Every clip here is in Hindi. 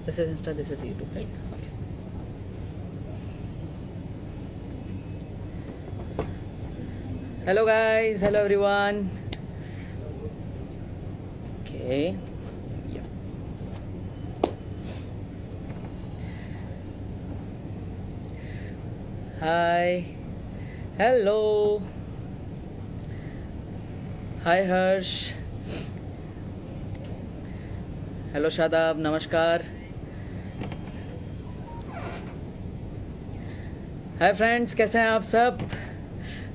This is Insta, this is YouTube, right? Okay. Hello guys, hello everyone. Okay. Yeah. Hi. Hello. Hi Harsh. Hello Shadab, नमस्कार. हाय फ्रेंड्स, कैसे हैं आप सब?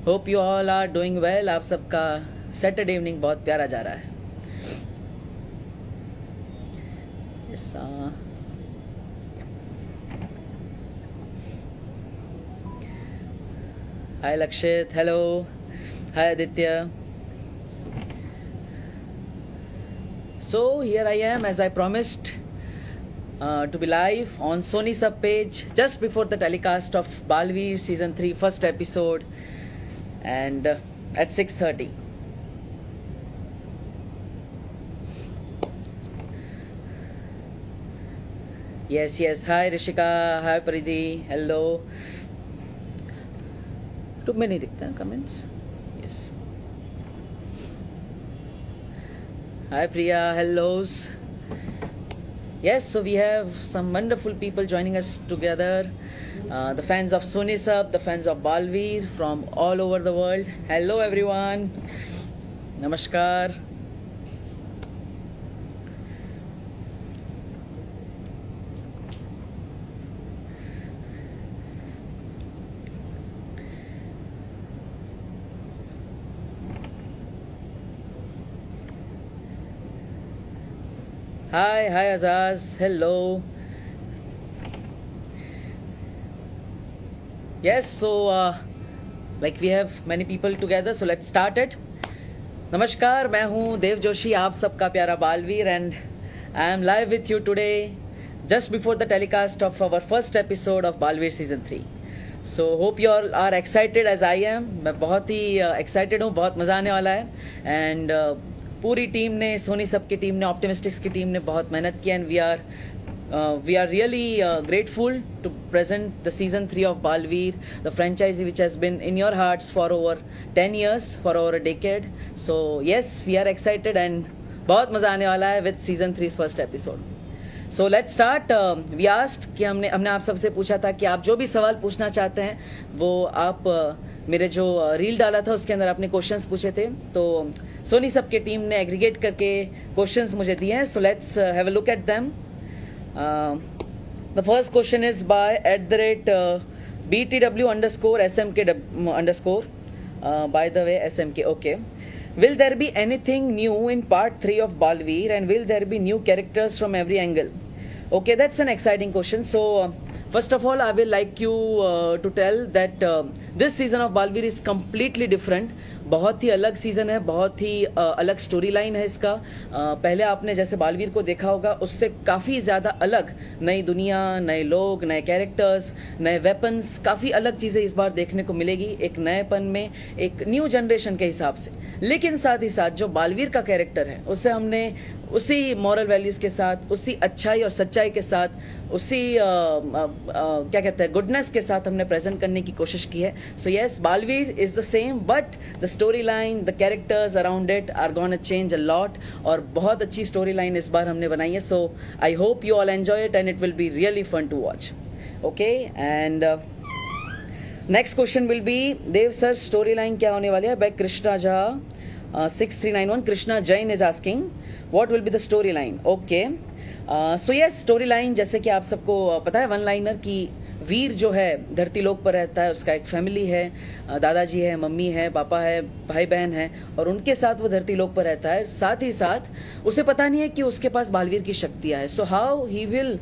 Hope you all are doing well. आप सबका सैटरडे इवनिंग बहुत प्यारा जा रहा है. yes, हाय लक्षित, hello. Hi Aditya. So here I am, as I promised, to be live on Sony Sub page just before the telecast of Balveer season 3 first episode, and at 6:30. Yes, hi Rishika, hi Pridhi, hello. YouTube में नहीं दिखता comments. Yes. Hi Priya, hellos. Yes, so we have some wonderful people joining us together. The fans of Sony Sub, the fans of Balveer from all over the world. Hello everyone. Namaskar. Hi Azaz, hello. Yes, so like we have many people together, so let's start it. नमस्कार, मैं हूँ देव जोशी, आप सबका प्यारा Baalveer, and I am live with you today just before the telecast of our first episode of Balveer season 3. So hope you all are excited as I am. मैं बहुत ही excited हूँ, बहुत मज़ा आने वाला है. And पूरी टीम ने, सोनी सब की टीम ने, ऑप्टिमिस्टिक्स की टीम ने बहुत मेहनत की, and we are really grateful to present the season 3 of Balveer, the franchise which has been in your hearts for over 10 years, for over a decade. So yes, we are excited and बहुत मज़ा आने वाला है with season 3's first episode. So let's start. We asked कि हमने आप सबसे पूछा था कि आप जो भी सवाल पूछना चाहते हैं वो आप मेरे जो रील डाला था उसके अंदर आपने क्वेश्चंस पूछे थे, तो सोनी सब के टीम ने एग्रीगेट करके क्वेश्चंस मुझे दिए हैं. So let's have a look at them. The first question is by @BTW_SMK_ by the way, SMK, okay. Will there be anything new in part 3 of Balveer, and will there be new characters from every angle? Okay, that's an exciting question. So first of all, I will like you to tell that this season of Balveer is completely different. बहुत ही अलग सीज़न है, बहुत ही अलग स्टोरी लाइन है इसका. पहले आपने जैसे बालवीर को देखा होगा उससे काफ़ी ज़्यादा अलग नई दुनिया, नए लोग, नए कैरेक्टर्स, नए वेपन्स, काफ़ी अलग चीज़ें इस बार देखने को मिलेगी एक नएपन में, एक न्यू जनरेशन के हिसाब से. लेकिन साथ ही साथ जो बालवीर का कैरेक्टर है उसे हमने उसी मॉरल वैल्यूज़ के साथ, उसी अच्छाई और सच्चाई के साथ, उसी क्या कहते हैं, गुडनेस के साथ हमने प्रेजेंट करने की कोशिश की है. So yes, Baalveer is the same, but the story line, the characters around it are gonna change a lot. और बहुत अच्छी स्टोरी लाइन इस बार हमने बनाई है. So I hope you all enjoy it and it will be really fun to watch. Okay, and next question will be, Dev sir story line क्या होने वाली है? By Krishna Jha 6391. Krishna Jain is asking what will be the story line. Okay, so yes, story line जैसे कि आप सबको पता है, वन लाइनर की वीर जो है धरती लोक पर रहता है, उसका एक फैमिली है, दादाजी है, मम्मी है, पापा है, भाई बहन है, और उनके साथ वो धरती लोक पर रहता है. साथ ही साथ उसे पता नहीं है कि उसके पास बालवीर की शक्तियाँ हैं. So how he will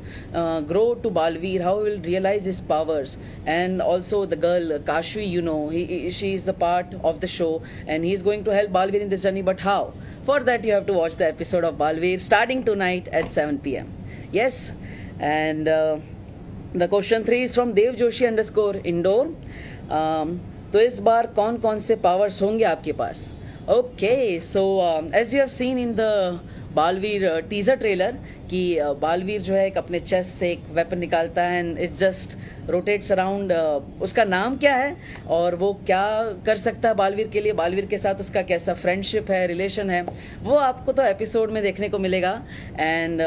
grow to Baalveer, how will realize his powers. And also the girl Kashvi, you know, she is the part of the show and he is going to help Baalveer in this journey. But how? For that you have to watch the episode of Balveer starting tonight at 7 p.m. Yes, and the question 3 is from Dev Joshi _Indoor. तो इस बार कौन कौन से पावर्स होंगे आपके पास? Okay, so as you have seen in the Baalveer teaser trailer कि बालवीर जो है एक अपने चेस्ट से एक वेपन निकालता है and it just rotates around. उसका नाम क्या है और वो क्या कर सकता है बालवीर के लिए, बालवीर के साथ उसका कैसा फ्रेंडशिप है, रिलेशन है, वो आपको तो एपिसोड में देखने को मिलेगा। एंड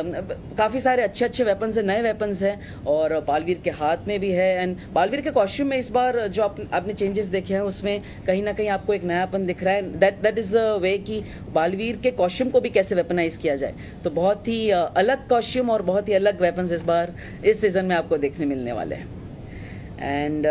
काफ़ी सारे अच्छे अच्छे वेपन्स हैं, नए वेपन्स हैं और बालवीर के हाथ में भी है। एंड बालवीर के कॉस्ट्यूम में इस बार जो आपने चेंजेस देखे हैं उसमें कहीं ना कहीं आपको एक नयापन दिख रहा है। दैट इज़ द वे कि बालवीर के कॉस्ट्यूम को भी कैसे वेपनाइज किया जाए। तो बहुत ही अलग कॉस्ट्यूम और बहुत ही अलग वेपन्स इस बार इस सीज़न में आपको देखने मिलने वाले हैं। And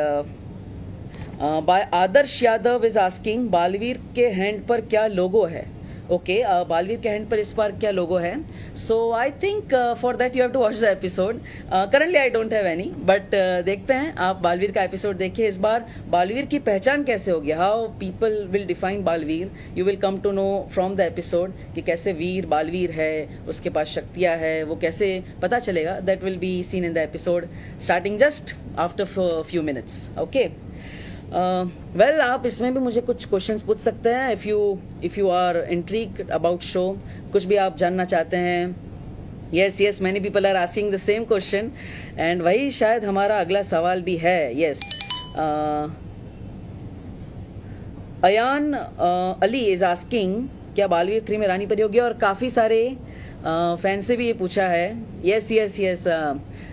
by Adarsh Yadav is asking Baalveer के हैंड पर क्या लोगो है। ओके, बालवीर के हैंड पर इस बार क्या लोगो है। So I think for that you have to watch the episode. Currently I don't have any, but देखते हैं, आप बालवीर का एपिसोड देखिए। इस बार बालवीर की पहचान कैसे होगी, how people will define Baalveer, you will come to know from the episode कि कैसे वीर बालवीर है, उसके पास शक्तियाँ है, वो कैसे पता चलेगा। That will be seen in the episode starting just after few minutes. Okay, well आप इसमें भी मुझे कुछ क्वेश्चंस पूछ सकते हैं if you are intrigued about show, कुछ भी आप जानना चाहते हैं। Yes many people are asking the same question and वही शायद हमारा अगला सवाल भी है। Yes, Ayaan Ali is asking क्या बालवीर 3 में रानी परी होगी, और काफ़ी सारे फैंस से भी ये पूछा है। यस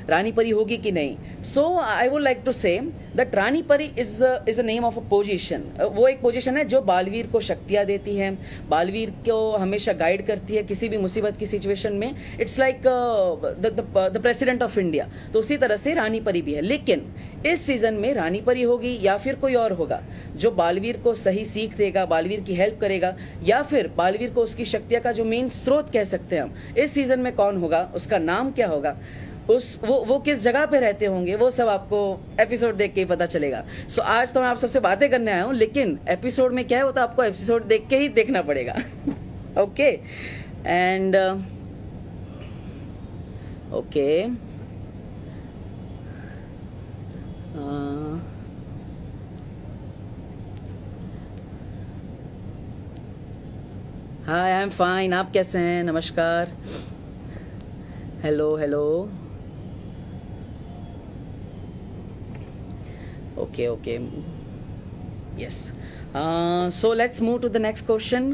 रानी परी होगी कि नहीं। So I would like to say that Rani Pari is a name of a position. वो एक पोजीशन है जो बालवीर को शक्तियाँ देती है, बालवीर को हमेशा गाइड करती है किसी भी मुसीबत की सिचुएशन में। It's like the president of India. तो उसी तरह से रानी परी भी है। लेकिन इस सीजन में रानी परी होगी या फिर कोई और होगा जो बालवीर को सही सीख देगा, बालवीर की हेल्प करेगा, या फिर बालवीर को उसकी शक्तियाँ का जो मेन स्रोत कह सकते हैं हम, इस सीजन में कौन होगा, उसका नाम क्या होगा, वो किस जगह पे रहते होंगे, वो सब आपको एपिसोड देख के ही पता चलेगा। सो आज तो मैं आप सबसे बातें करने आया हूँ, लेकिन एपिसोड में क्या है वो तो आपको एपिसोड देख के ही देखना पड़ेगा। Okay, and okay, hi, I am fine, आप कैसे हैं? नमस्कार, hello. Okay. Yes. So let's move to the next question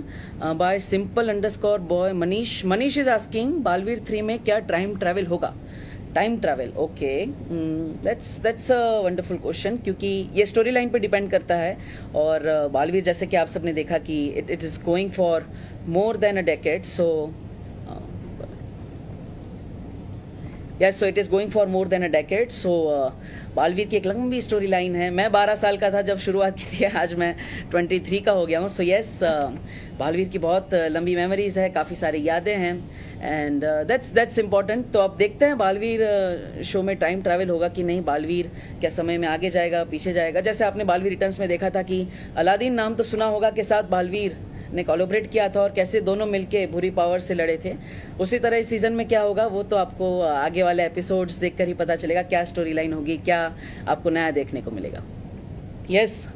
by simple_boy Manish. Manish is asking Baalveer 3 में क्या टाइम ट्रैवल होगा? Time travel, okay, that's a wonderful question, क्योंकि ये स्टोरी लाइन पर डिपेंड करता है। और बालवीर जैसे कि आप सबने देखा कि it is going for more than a decade. So yes, so it is going for more than a decade. So Baalveer की एक लंबी स्टोरी लाइन है। मैं 12 साल का था जब शुरुआत की थी, आज मैं 23 का हो गया हूँ। सो यस, बालवीर की बहुत लंबी मेमोरीज है, काफ़ी सारी यादें हैं एंड दैट्स इम्पॉर्टेंट। तो अब देखते हैं बालवीर शो में टाइम ट्रैवल होगा कि नहीं, बालवीर क्या समय में आगे जाएगा, पीछे जाएगा। जैसे आपने बालवीर रिटर्न्स में देखा था कि अलादीन नाम तो सुना होगा के साथ बालवीर ने कोलैबोरेट किया था और कैसे दोनों मिलके बुरी पावर से लड़े थे। उसी तरह इस सीज़न में क्या होगा वो तो आपको आगे वाले एपिसोड्स देखकर ही पता चलेगा, क्या स्टोरी लाइन होगी, क्या आपको नया देखने को मिलेगा। Yes,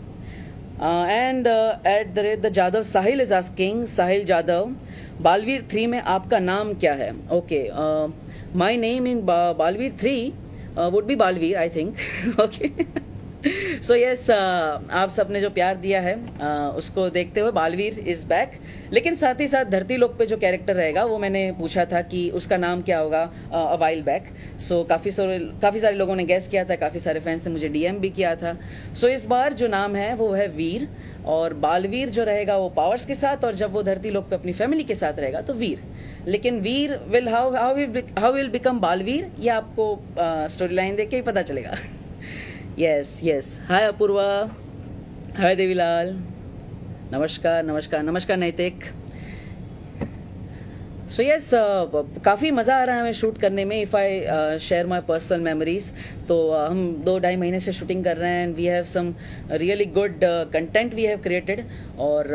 and at the Jadhav Sahil is asking, Sahil Jadhav, Baalveer 3 में आपका नाम क्या है? Okay, my name in Baalveer 3 would be Baalveer, I think. Okay, so yes, आप सबने जो प्यार दिया है उसको देखते हुए बालवीर इज़ बैक। लेकिन साथ ही साथ धरती लोक पे जो कैरेक्टर रहेगा वो मैंने पूछा था कि उसका नाम क्या होगा अ वाइल बैक। सो काफ़ी सारे लोगों ने गैस किया था, काफ़ी सारे फैंस ने मुझे डीएम भी किया था। सो इस बार जो नाम है वो है वीर, और बालवीर जो रहेगा वो पावर्स के साथ, और जब वो धरती लोक पे अपनी फैमिली के साथ रहेगा तो वीर। लेकिन Veer will how will become Baalveer, ये आपको स्टोरी लाइन देख के ही पता चलेगा। Yes, hi Apoorva, hi Devilal, नमस्कार नैतिक। सो यस, काफ़ी मज़ा आ रहा है हमें शूट करने में। If I share my personal memories, तो हम 2-2.5 महीने से शूटिंग कर रहे हैं and we have some really good content we have created. और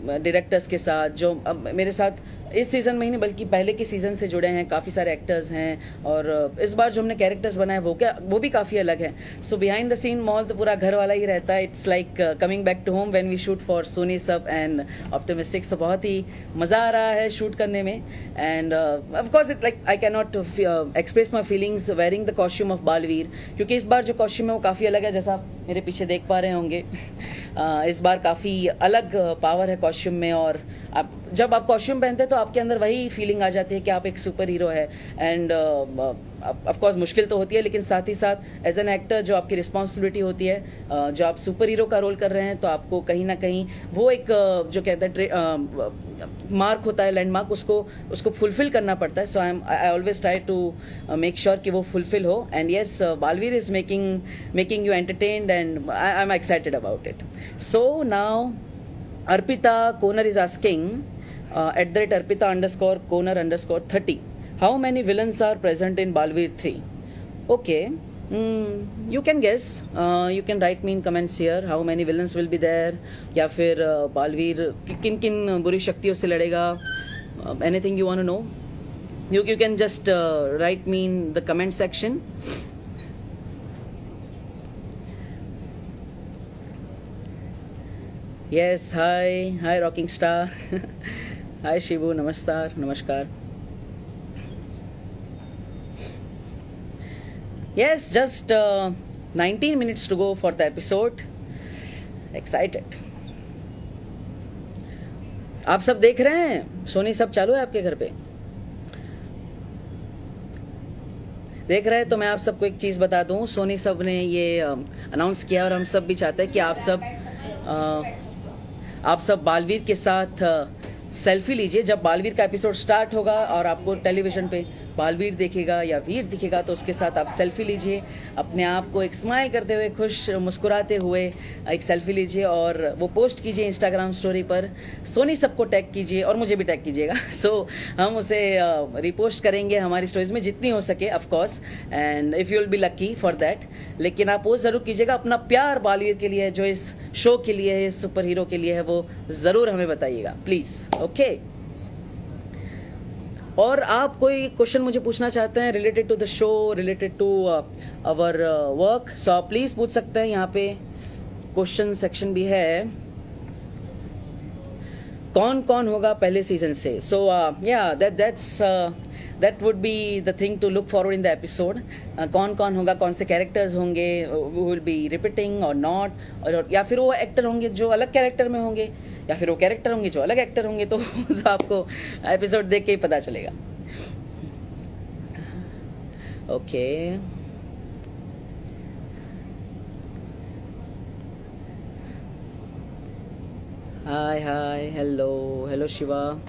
डायरेक्टर्स के साथ जो मेरे साथ इस सीज़न में ही नहीं बल्कि पहले के सीज़न से जुड़े हैं, काफ़ी सारे एक्टर्स हैं और इस बार जो हमने कैरेक्टर्स बनाए वो भी काफ़ी अलग हैं. सो बिहाइंड द सीन माहौल तो पूरा घर वाला ही रहता है. It's like coming back to home when we shoot for Sony SAB and ऑप्टिमिस्टिक्स. तो बहुत ही मज़ा आ रहा है शूट करने में end of course it like I can not express my feelings wearing the costume of Baalveer, क्योंकि इस बार जो कॉस्ट्यूम है वो काफ़ी अलग है, जैसा आप मेरे पीछे देख पा रहे होंगे. इस बार काफ़ी अलग पावर है कॉस्ट्यूम में और जब आप कॉस्ट्यूम पहनते हैं तो आपके अंदर वही फीलिंग आ जाती है कि आप एक सुपर हीरो है. एंड ऑफ कोर्स मुश्किल तो होती है, लेकिन साथ ही साथ एज एन एक्टर जो आपकी रिस्पॉन्सिबिलिटी होती है, जो आप सुपर हीरो का रोल कर रहे हैं, तो आपको कहीं ना कहीं वो एक जो कहते हैं मार्क होता है, लैंडमार्क, उसको फुलफिल करना पड़ता है. So I always try to make sure कि वो फुलफिल हो. And yes, Baalveer is making you entertained and I am excited about it. So now Arpita Konar is asking @Arpita_Konar_30. How many villains are present in Balveer 3? Okay. You can guess. You can write me in comments here how many villains will be there. या फिर बालवीर किन किन बुरी शक्तियों से लड़ेगा. Anything you want to know? You can just write me in the comment section. Yes, hi Rocking Star. Hi Shivu, namaskar. Yes, just 19 minutes to go for the episode. Excited. आप सब देख रहे हैं? सोनी सब चालू है आपके घर पे? देख रहे हैं तो मैं आप सबको एक चीज़ बता दूं. सोनी सब ने ये अनाउंस किया और हम सब भी चाहते हैं कि आप सब बालवीर के साथ सेल्फी लीजिए. जब बालवीर का एपिसोड स्टार्ट होगा और आपको टेलीविज़न पे बालवीर दिखेगा या वीर दिखेगा, तो उसके साथ आप सेल्फी लीजिए. अपने आप को एक स्माइल करते हुए, खुश मुस्कुराते हुए एक सेल्फी लीजिए और वो पोस्ट कीजिए इंस्टाग्राम स्टोरी पर. सोनी सबको टैग कीजिए और मुझे भी टैग कीजिएगा. सो हम उसे रिपोस्ट करेंगे हमारी स्टोरीज में जितनी हो सके, of course, and if you will be lucky for that. लेकिन आप पोस्ट ज़रूर कीजिएगा. अपना प्यार बालवीर के लिए, जो इस शो के लिए है, इस सुपर हीरो के लिए है, वो ज़रूर हमें बताइएगा प्लीज़. ओके. और आप कोई क्वेश्चन मुझे पूछना चाहते हैं related to the show, related to our work, so आप प्लीज़ पूछ सकते हैं. यहाँ पे क्वेश्चन सेक्शन भी है. कौन कौन होगा पहले सीजन से? So yeah that would be the thing to look forward in the episode. कौन कौन होगा, कौन से कैरेक्टर्स होंगे, विल बी रिपीटिंग और नॉट, और या फिर वो एक्टर होंगे जो अलग कैरेक्टर में होंगे, या फिर वो कैरेक्टर होंगे जो अलग एक्टर होंगे. तो आपको एपिसोड देख के ही पता चलेगा. Okay. Hi hello Shiva.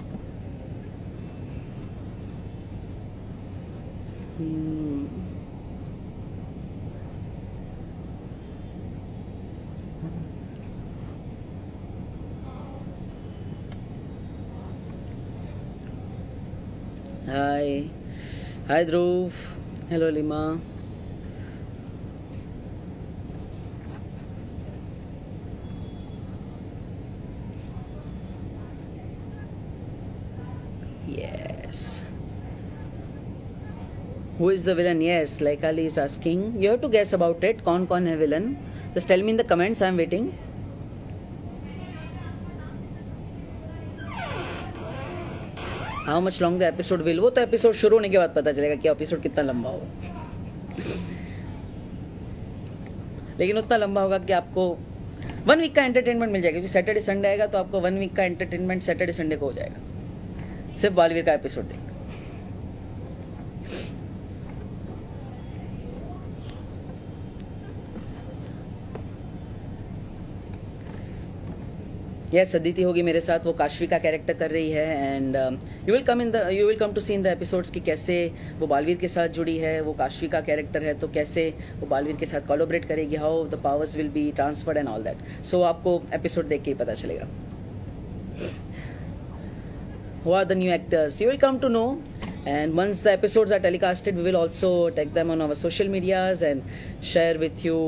Hi Dhruv. Hello Lima. Yes. Who is the villain? Yes, like Ali is asking. You have to guess about it. कौन है villain? Just tell me in the comments. I'm waiting. How much long the episode will? वो तो एपिसोड शुरू होने के बाद पता चलेगा कि एपिसोड कितना लंबा होगा. लेकिन उतना लंबा होगा कि आपको 1 वीक का एंटरटेनमेंट मिल जाएगा, क्योंकि सैटरडे संडे आएगा तो आपको 1 वीक का एंटरटेनमेंट सैटरडे संडे को हो जाएगा, सिर्फ बालवीर का एपिसोड देख. यस, अदिति होगी मेरे साथ, वो काशवी का कैरेक्टर कर रही है. And you will come to see in the episodes कि कैसे वो बालवीर के साथ जुड़ी है. वो काशवी का कैरेक्टर है तो कैसे वो बालवीर के साथ कोलैबोरेट करेगी, how the powers will be transferred and all that. So आपको एपिसोड देख के ही पता चलेगा. Who are the new actors? You will come to know, and once the episodes are telecasted, we will also tag them on our social medias and share with you.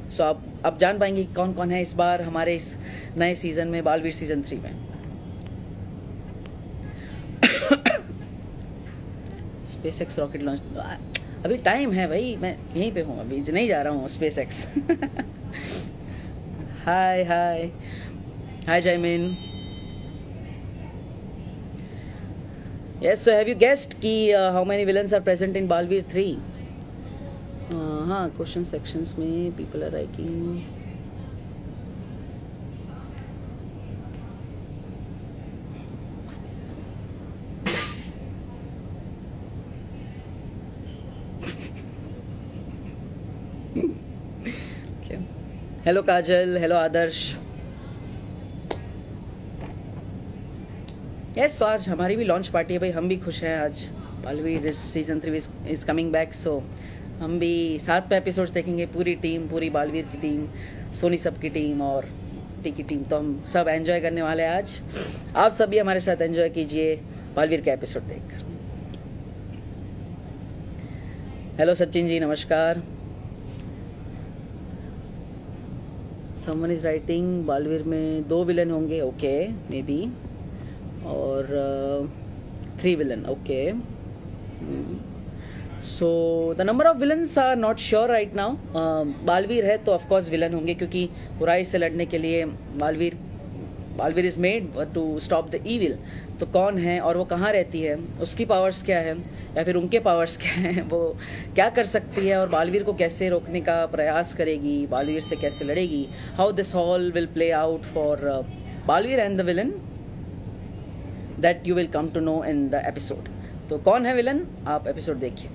So आप जान पाएंगे कौन कौन है इस बार हमारे इस नए सीजन में, बालवीर सीजन 3 में. स्पेस एक्स रॉकेट लॉन्च, अभी टाइम है भाई, मैं यहीं पे हूँ, अभी नहीं जा रहा हूँ space X. Hi hi hi Jaymin. Yes, so have you guessed कि how many villains are present in Baalveer 3? हाँ, क्वेश्चन सेक्शंस में people are writing. Hello Kajal, hello Adarsh. Yes, तो आज हमारी भी लॉन्च पार्टी है भाई, हम भी खुश हैं आज। Baalveer season 3 is coming back, so हम भी 7 एपिसोड्स देखेंगे, पूरी टीम, पूरी बालवीर की टीम, सोनी सब की टीम और टी की टीम, तो हम सब एंजॉय करने वाले हैं आज। आप सब भी हमारे साथ एंजॉय कीजिए बालवीर का एपिसोड देखकर। हेलो सचिन जी, नमस्कार। समवन इज राइटिंग बालवीर में 2 विलन होंगे, ओके, मे बी, और 3 villain, okay. So the number of villains are not sure right now. Baalveer है तो ऑफकोर्स विलन होंगे, क्योंकि बुराई से लड़ने के लिए Baalveer is made to stop the evil. तो कौन है और वो कहाँ रहती है, उसकी पावर्स क्या है, या फिर उनके पावर्स क्या हैं, वो क्या कर सकती है और बालवीर को कैसे रोकने का प्रयास करेगी, बालवीर से कैसे लड़ेगी, how this all will play out for Baalveer and the villain, that you will come to know in the episode. तो कौन है विलन, आप एपिसोड देखिए।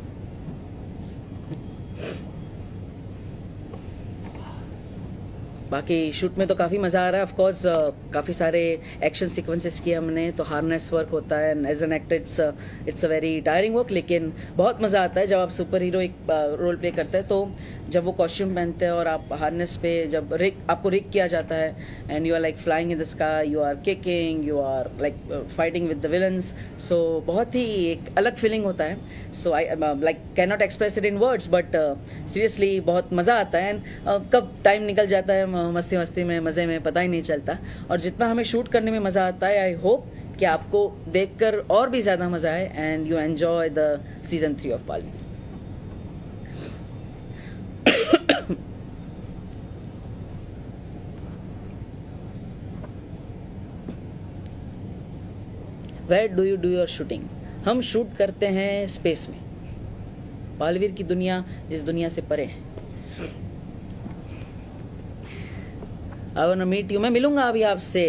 बाकी शूट में तो काफ़ी मज़ा आ रहा है, ऑफ कोर्स काफ़ी सारे एक्शन सीक्वेंसेस किए हमने, तो हार्नेस वर्क होता है, as an actor it's a very tiring work, लेकिन बहुत मज़ा आता है जब आप सुपर हीरो एक रोल प्ले करते हैं। तो जब वो कॉस्ट्यूम पहनते हैं और आप हार्नेस पे जब आपको रिक किया जाता है, and you are like flying in the sky, you are kicking, you are like fighting with the villains, so बहुत ही एक अलग फीलिंग होता है। So I like can not express it in words, but seriously बहुत मज़ा आता है, एंड कब टाइम निकल जाता है मस्ती मस्ती में, मज़े में, पता ही नहीं चलता। और जितना हमें शूट करने में मज़ा आता है, आई होप कि आपको देखकर और भी ज़्यादा मज़ा आए, and you enjoy the season 3 of Baalveer. Where do you do your shooting? हम शूट करते हैं स्पेस में। बालवीर की दुनिया इस दुनिया से परे है। I want to meet you, मैं मिलूंगा अभी आपसे,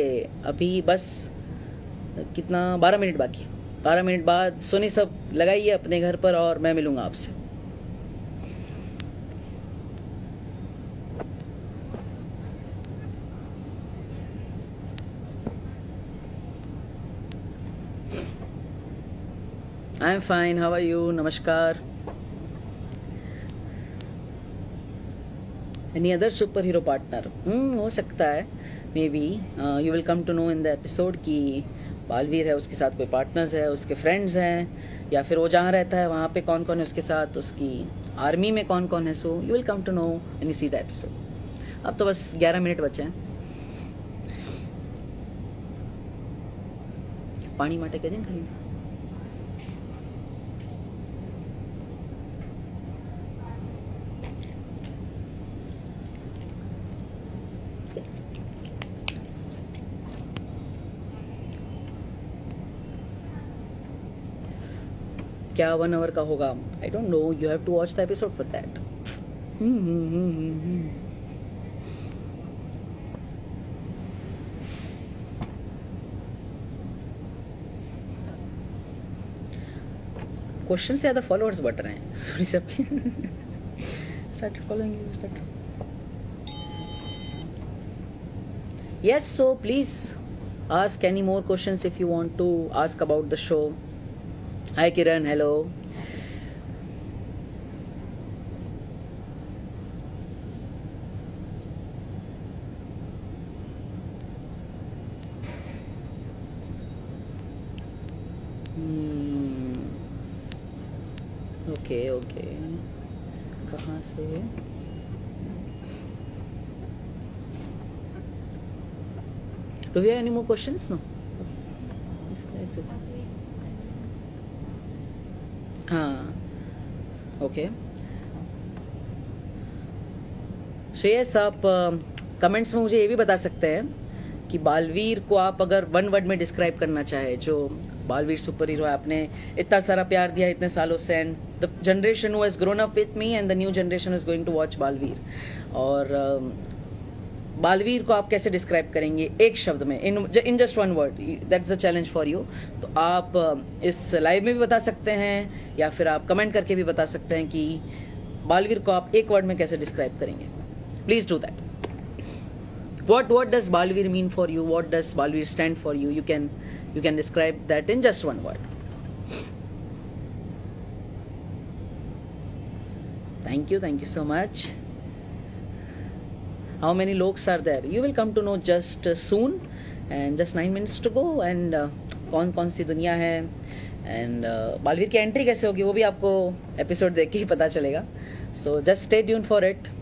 अभी बस कितना 12 मिनट बाकी, 12 मिनट बाद सोनी सब लगाइए अपने घर पर और मैं मिलूंगा आपसे। I am fine, how are you? नमस्कार। Any other super hero partner? हो सकता है, may be you will come to know in the episode कि बालवीर है, उसके साथ कोई पार्टनर्स है, उसके फ्रेंड्स हैं, या फिर वो जहाँ रहता है वहाँ पे कौन कौन है उसके साथ, उसकी आर्मी में कौन कौन है। So you will come to know and you see the episode. अब तो बस 11 मिनट बचे हैं। पानी माटे करें खाली। क्या 1 आवर का होगा? I don't know, you have to watch the episode for that. Question से ज़्यादा फॉलोअर्स बढ़ रहे हैं, सॉरी सबके। Start following you, start. Yes, so please ask any more questions if you want to ask about the show. Hi Kiran, hello. Okay, okay. कहाँ से? Do we have any more questions? No. Okay. हाँ, ओके। सो यस, आप कमेंट्स में मुझे ये भी बता सकते हैं कि बालवीर को आप अगर वन वर्ड में डिस्क्राइब करना चाहे, जो बालवीर सुपर हीरो है, आपने इतना सारा प्यार दिया इतने सालों से, and the generation who has grown up with me and the new generation is going to watch Baalveer, और बालवीर को आप कैसे डिस्क्राइब करेंगे एक शब्द में, in just one word? That's the challenge for you. तो आप इस लाइव में भी बता सकते हैं या फिर आप कमेंट करके भी बता सकते हैं कि बालवीर को आप एक वर्ड में कैसे डिस्क्राइब करेंगे। Please do that. What does Balveer mean for you? What does Balveer stand for you? You can describe that in just one word. Thank you so much. How many logs are there? You will come to know just soon, and just 9 minutes to go. And कौन सी दुनिया है, एंड बालवीर की एंट्री कैसे होगी वो भी आपको एपिसोड देख के ही पता चलेगा. So just stay tune for it.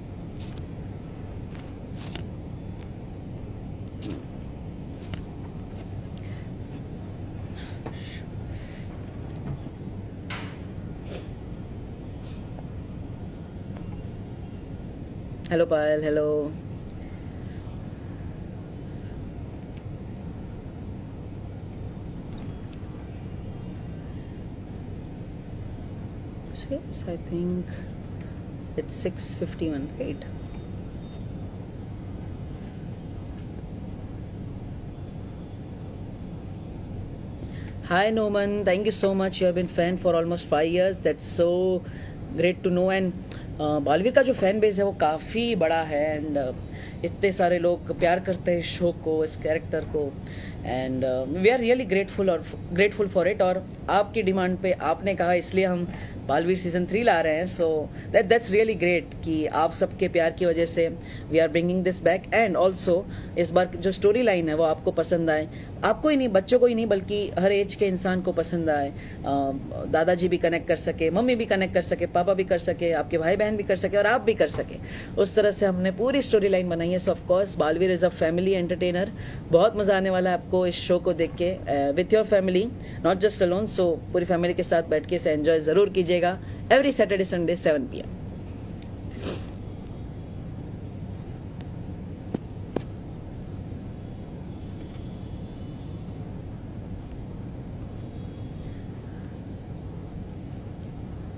Hello Payal, hello. Yes, I think it's 6:51, right? Hi Noman, thank you so much. You have been fan for almost 5 years. That's so great to know. And Baalveer का जो फैन बेस है वो काफ़ी बड़ा है, एंड इतने सारे लोग प्यार करते हैं इस शो को, इस कैरेक्टर को, and we are really grateful for it. और आपकी डिमांड पे आपने कहा, इसलिए हम बालवीर सीजन 3 ला रहे हैं. सो दैट्स रियली ग्रेट कि आप सबके प्यार की वजह से we are bringing this back. And also इस बार जो स्टोरी लाइन है वो आपको पसंद आए, आपको ही नहीं, बच्चों को ही नहीं, बल्कि हर एज के इंसान को पसंद आए. दादाजी भी कनेक्ट कर सके, मम्मी भी कनेक्ट कर सके, पापा भी कर सके, आपके भाई बहन भी कर सके, और आप भी कर सके. उस तरह से हमने पूरी स्टोरी लाइन बनाई है. So of course Baalveer is a family entertainer. बहुत मज़ा आने वाला है आपको इस शो को देख के, with your family, not just alone. So पूरी फैमिली के साथ बैठ के इसे एंजॉय ज़रूर कीजिएगा. Every Saturday Sunday 7 PM.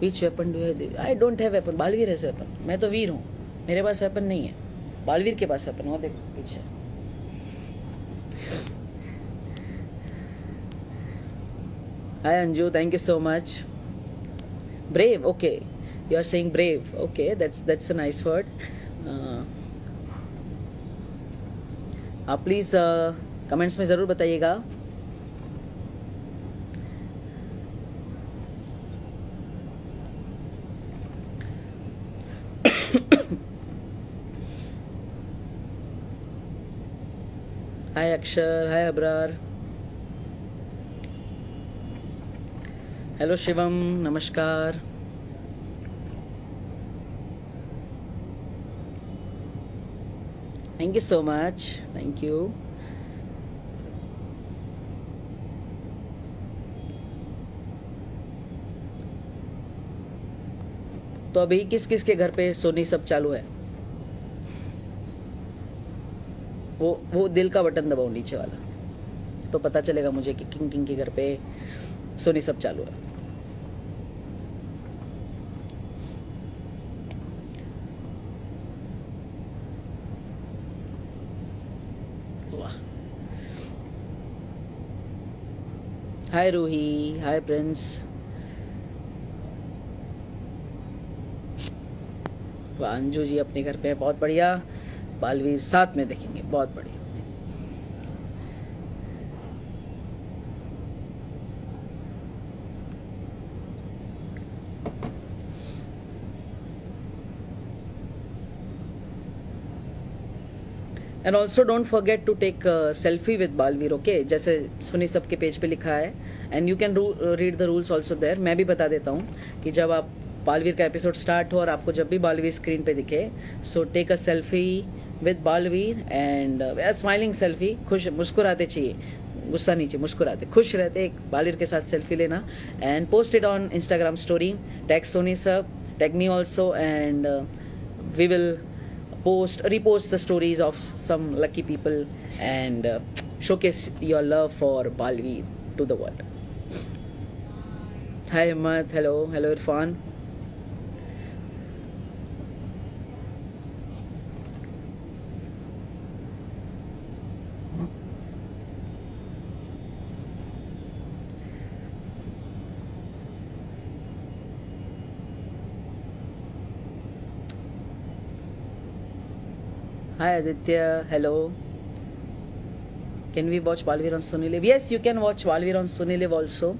Which weapon do you have? I don't have weapon. Baalveer है वेपन. मैं तो वीर हूँ, मेरे पास वेपन नहीं है. बालवीर के पास वेपन. वो देखो पीछे. Hi Anju, thank you so much. Brave, okay. You are saying brave. Okay, that's a nice word. आप प्लीज कमेंट्स में ज़रूर बताइएगा. हाय अक्षर, हाय अब्रार, हेलो शिवम, नमस्कार. Thank you so much, thank you. तो अभी किस किस के घर पे सोनी सब चालू है? वो दिल का बटन दबाओ नीचे वाला, तो पता चलेगा मुझे कि किंग किंग के घर पे सोनी सब चालू है. वाह. हाय रूही, हाय प्रिंस. वाह, अंजू जी अपने घर पे, बहुत बढ़िया. बालवीर साथ में देखेंगे, बहुत बढ़िया. And also don't forget to take selfie with Baalveer. Okay, जैसे सुनी सबके पेज पे लिखा है, and you can read the rules also there. मैं भी बता देता हूँ कि जब आप बालवीर का एपिसोड स्टार्ट हो और आपको जब भी बालवीर स्क्रीन पे दिखे, so take a selfie with Baalveer, and smiling selfie. खुश मुस्कुराते चाहिए, गुस्सा नीचे, मुस्कुराते, खुश रहते, एक बालवीर के साथ सेल्फी लेना and post it on Instagram story, tag Sony SAB, tag me also, and we will repost the stories of some lucky people and showcase your love for Balveer to the world. Hi Himmat, hello Irfan. Hi Aditya, hello. Can we watch Balveer on Sony Live? Yes, you can watch Balveer on Sony Live also.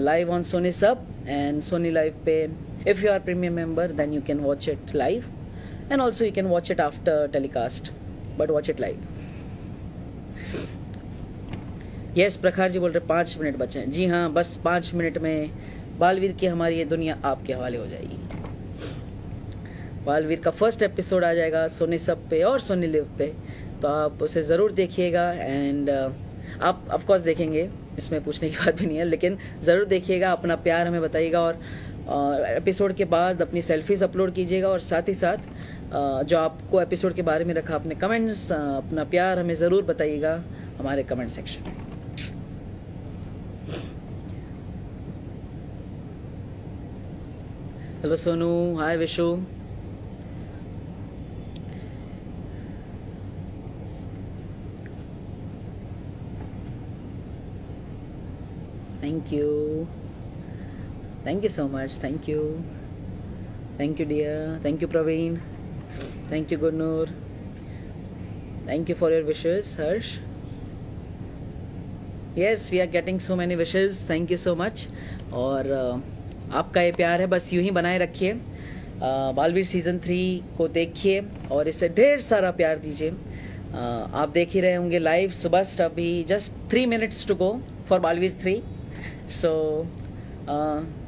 Live on Sony Sub and Sony Live पे. If you are premium member, then you can watch it live. And also you can watch it after telecast. But watch it live. Yes, प्रखार जी बोल रहे 5 मिनट बचे हैं. जी हाँ, बस 5 मिनट में बालवीर की हमारी ये दुनिया आपके हवाले हो जाएगी. बालवीर का फर्स्ट एपिसोड आ जाएगा सोनी सब पे और सोनी लिव पे, तो आप उसे ज़रूर देखिएगा. एंड आप ऑफ कोर्स देखेंगे, इसमें पूछने की बात भी नहीं है, लेकिन ज़रूर देखिएगा, अपना प्यार हमें बताइएगा और एपिसोड के बाद अपनी सेल्फीज़ अपलोड कीजिएगा और साथ ही साथ जो आपको एपिसोड के बारे में रखा अपने कमेंट्स, अपना प्यार हमें ज़रूर बताइएगा हमारे कमेंट सेक्शन में. Hello Sonu, hi Vishu. Thank you so much. Thank you dear. Thank you Praveen. Thank you Gurnur. Thank you for your wishes, Harsh. Yes, we are getting so many wishes. Thank you so much. और आपका ये प्यार है, बस यूं ही बनाए रखिए. बालवीर सीजन 3 को देखिए और इसे ढेर सारा प्यार दीजिए. आप देख ही रहे होंगे लाइव सुबह. अभी just 3 minutes to go for Balveer 3. So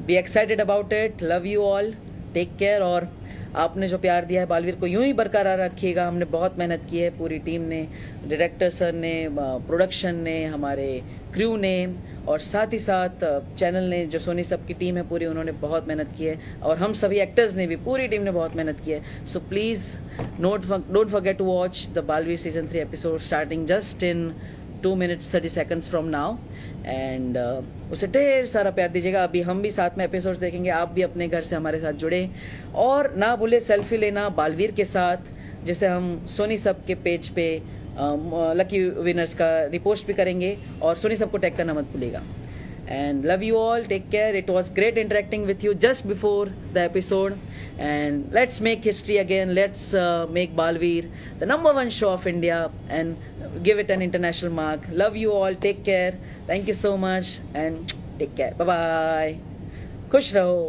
be excited about it. Love you all. Take care. और आपने जो प्यार दिया है बालवीर को यूं ही बरकरार रखिएगा. हमने बहुत मेहनत की है, पूरी टीम ने, डायरेक्टर सर ने, प्रोडक्शन ने, हमारे क्रू ने और साथ ही साथ चैनल ने, जो सोनी सब की टीम है पूरी, उन्होंने बहुत मेहनत की है और हम सभी एक्टर्स ने भी, पूरी टीम ने बहुत मेहनत की है. So please don't forget to watch the Baalveer season 3 episode starting just in 2 minutes 30 seconds from now. एंड उसे ढेर सारा प्यार दीजिएगा. अभी हम भी साथ में एपिसोड्स देखेंगे, आप भी अपने घर से हमारे साथ जुड़े और ना भूले सेल्फी लेना बालवीर के साथ, जिसे हम सोनी सब के पेज पे लकी विनर्स का रिपोस्ट भी करेंगे और सोनी सब को टैग करना मत भूलिएगा. And love you all. Take care. It was great interacting with you just before the episode. And let's make history again. Let's make Balveer the #1 show of India and give it an international mark. Love you all. Take care. Thank you so much and take care. Bye bye. खुश रहो.